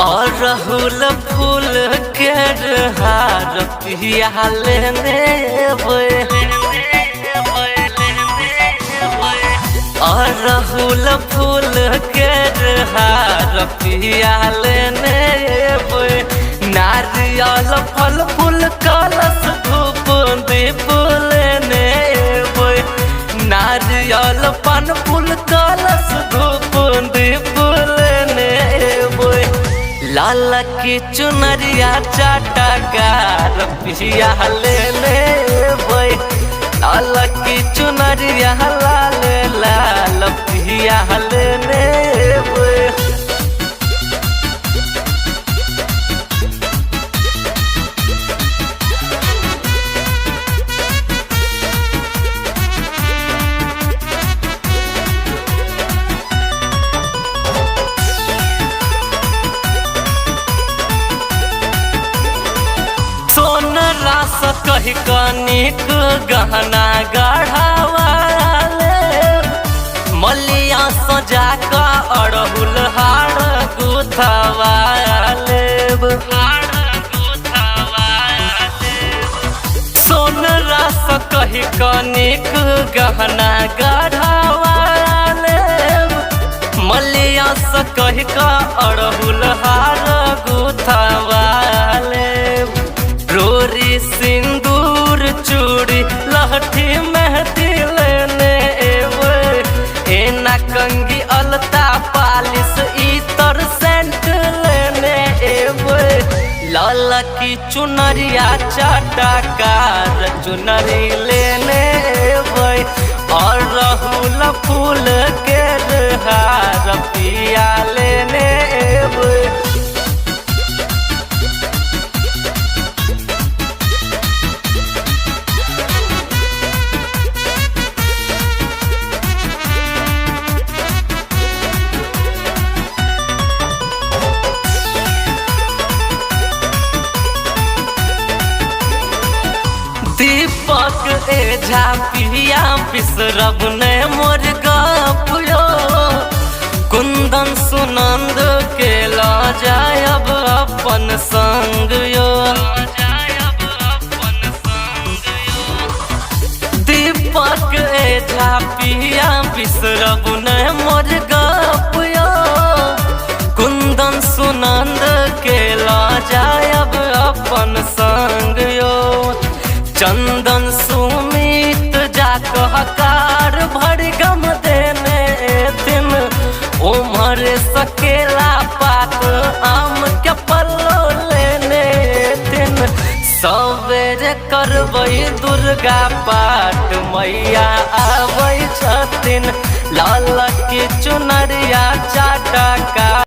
और rahul फूल के हार पिया लेने और rahul फूल के हार पिया लेने नारियल फल फूल कलश धूप दीप लेने नारियल पान फूल कलश धूप दीप लेने लाल की चुनरिया चाटकार पिया लेने लाल की चुनरिया लाल लाल पिया लेने रास कही कनिक गहना गढ़ावाले मलिया सजा का अड़हुल हार गुथवाले सोन रास कही कनिक गहना गढ़ावाले मलिया स कही का अड़हुल हार गुथवाले रोरी सिंदूर चूड़ी लहठी मेहंदी लेने एना कंगी अलता पालिस इतर सेंट लेने लाल की चुनरिया चाटकार चुनरी लेने और rahul फूल के हार पिया लेने दीपक एझा पिया बिसरब ने मोर गपियो कुंदन सुनंद के ला जायब अपन संग यो दीपक एझा पिया बिसरब ने मोर गपियो कुंदन सुनंद के ला जायब अपन संग यो चंदन सुमित जाकर हकार भर गम देने दिन उमर सकेला पात आम के पल्लो लेने दिन सवेरे करबै दुर्गा पाठ मैया आबै छथिन लाल की चुनरिया चाटका।